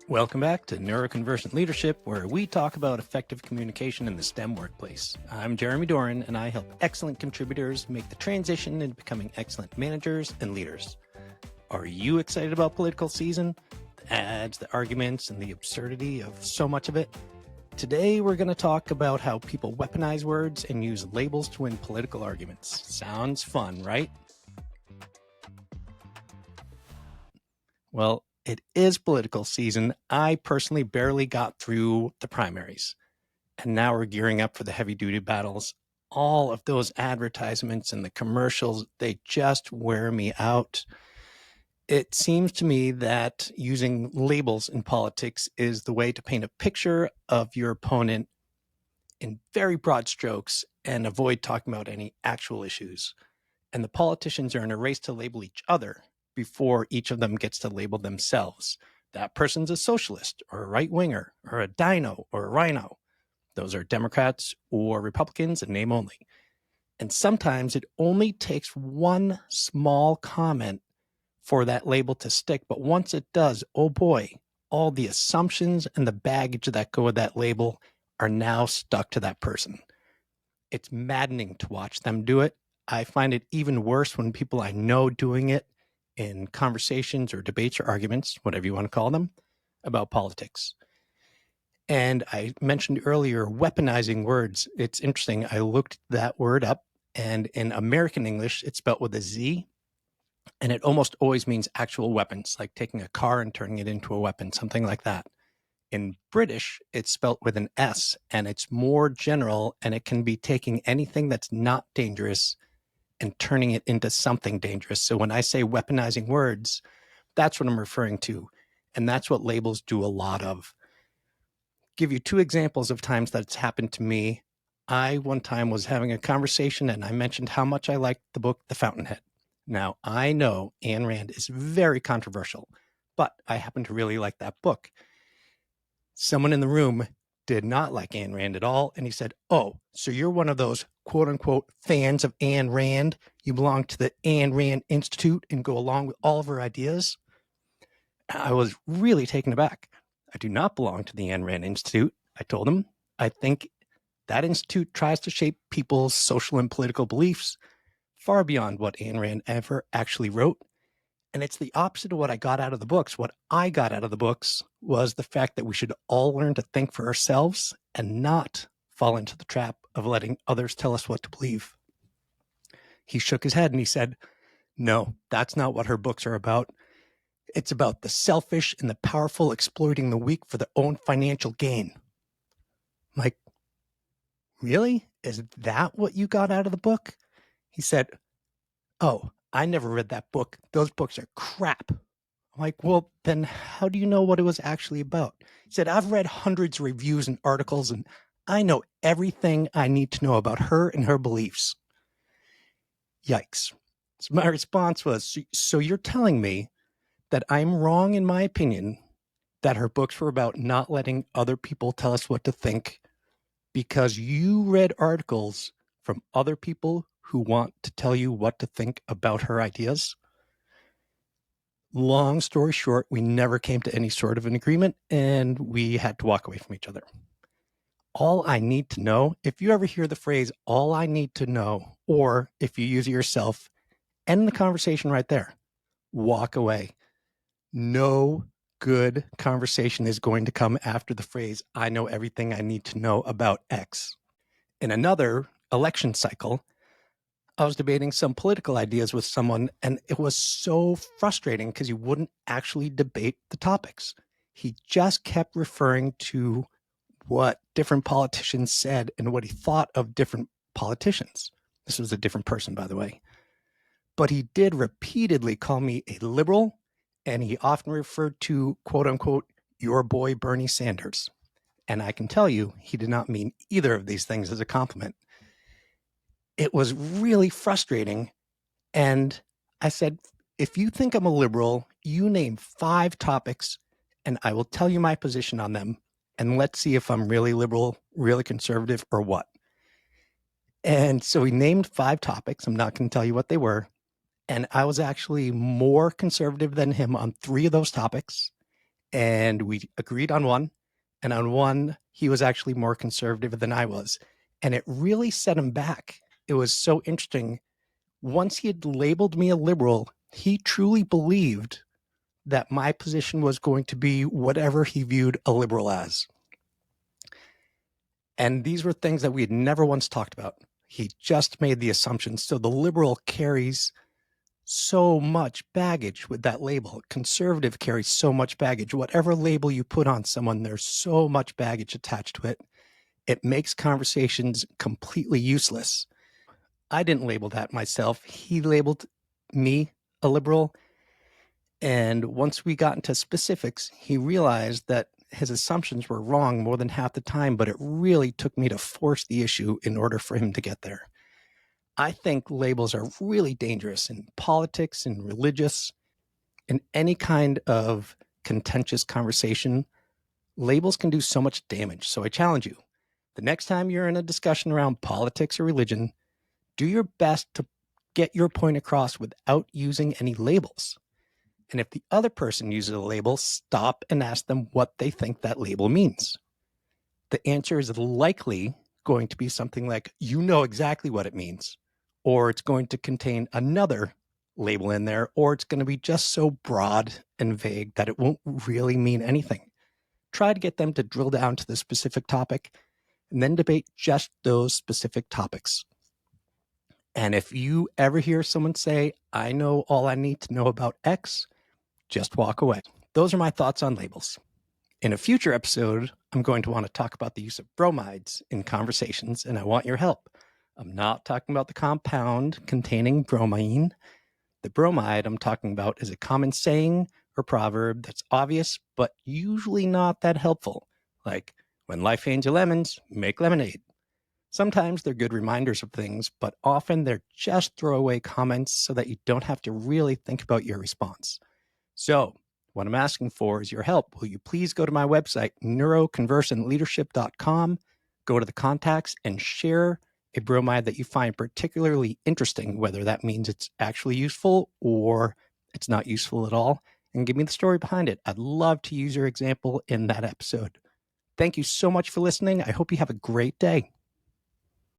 Welcome back to Neuroconvergent Leadership, where we talk about effective communication in the STEM workplace. I'm Jeremy Doran, and I help excellent contributors make the transition into becoming excellent managers and leaders. Are you excited about political season? The ads, the arguments, and the absurdity of so much of it? Today, we're going to talk about how people weaponize words and use labels to win political arguments. Sounds fun, right? Well, it is political season. I personally barely got through the primaries. And now we're gearing up for the heavy-duty battles. All of those advertisements and the commercials, they just wear me out. It seems to me that using labels in politics is the way to paint a picture of your opponent in very broad strokes and avoid talking about any actual issues. And the politicians are in a race to label each other before each of them gets to label themselves. That person's a socialist or a right-winger or a dino or a rhino. Those are Democrats or Republicans in name only. And sometimes it only takes one small comment for that label to stick. But once it does, oh boy, all the assumptions and the baggage that go with that label are now stuck to that person. It's maddening to watch them do it. I find it even worse when people I know doing it in conversations or debates or arguments, whatever you want to call them, about politics. And I mentioned earlier, weaponizing words. It's interesting. I looked that word up, and in American English, it's spelled with a Z, and it almost always means actual weapons, like taking a car and turning it into a weapon, something like that. In British, it's spelled with an S, and it's more general, and it can be taking anything that's not dangerous and turning it into something dangerous. So when I say weaponizing words, that's what I'm referring to. And that's what labels do a lot of. Give you two examples of times that it's happened to me. I one time was having a conversation and I mentioned how much I liked the book, The Fountainhead. Now, I know Ayn Rand is very controversial, but I happen to really like that book. Someone in the room did not like Ayn Rand at all. And he said, oh, so you're one of those quote unquote fans of Ayn Rand. You belong to the Ayn Rand Institute and go along with all of her ideas. I was really taken aback. I do not belong to the Ayn Rand Institute. I told him, I think that institute tries to shape people's social and political beliefs far beyond what Ayn Rand ever actually wrote. And it's the opposite of what I got out of the books. What I got out of the books was the fact that we should all learn to think for ourselves and not fall into the trap of letting others tell us what to believe. He shook his head and he said, no, that's not what her books are about. It's about the selfish and the powerful exploiting the weak for their own financial gain. I'm like, really? Is that what you got out of the book? He said, oh, I never read that book. Those books are crap. I'm like, well, then how do you know what it was actually about? He said, I've read hundreds of reviews and articles, and I know everything I need to know about her and her beliefs. Yikes. So my response was, so you're telling me that I'm wrong in my opinion, that her books were about not letting other people tell us what to think because you read articles from other people who want to tell you what to think about her ideas? Long story short, we never came to any sort of an agreement and we had to walk away from each other. All I need to know, if you ever hear the phrase, all I need to know, or if you use it yourself, end the conversation right there. Walk away. No good conversation is going to come after the phrase, I know everything I need to know about X. In another election cycle, I was debating some political ideas with someone, and it was so frustrating because he wouldn't actually debate the topics. He just kept referring to what different politicians said and what he thought of different politicians. This was a different person, by the way. But he did repeatedly call me a liberal, and he often referred to, quote unquote, your boy Bernie Sanders. And I can tell you, he did not mean either of these things as a compliment. It was really frustrating. And I said, if you think I'm a liberal, you name 5 topics and I will tell you my position on them. And let's see if I'm really liberal, really conservative, or what. And so he named 5 topics. I'm not going to tell you what they were. And I was actually more conservative than him on 3 of those topics and we agreed on one. And on one, he was actually more conservative than I was. And it really set him back. It was so interesting. Once he had labeled me a liberal, he truly believed that my position was going to be whatever he viewed a liberal as. And these were things that we had never once talked about. He just made the assumption. So the liberal carries so much baggage with that label. Conservative carries so much baggage. Whatever label you put on someone, there's so much baggage attached to it. It makes conversations completely useless. I didn't label that myself. He labeled me a liberal. And once we got into specifics, he realized that his assumptions were wrong more than half the time, but it really took me to force the issue in order for him to get there. I think labels are really dangerous in politics and religious, in any kind of contentious conversation. Labels can do so much damage. So I challenge you, the next time you're in a discussion around politics or religion, do your best to get your point across without using any labels. And if the other person uses a label, stop and ask them what they think that label means. The answer is likely going to be something like, you know exactly what it means, or it's going to contain another label in there, or it's going to be just so broad and vague that it won't really mean anything. Try to get them to drill down to the specific topic and then debate just those specific topics. And if you ever hear someone say, I know all I need to know about X, just walk away. Those are my thoughts on labels. In a future episode, I'm going to want to talk about the use of bromides in conversations, and I want your help. I'm not talking about the compound containing bromine. The bromide I'm talking about is a common saying or proverb that's obvious, but usually not that helpful. Like, when life hands you lemons, make lemonade. Sometimes they're good reminders of things, but often they're just throwaway comments so that you don't have to really think about your response. So, what I'm asking for is your help. Will you please go to my website, neuroconversantleadership.com, go to the contacts, and share a bromide that you find particularly interesting, whether that means it's actually useful or it's not useful at all, and give me the story behind it. I'd love to use your example in that episode. Thank you so much for listening. I hope you have a great day.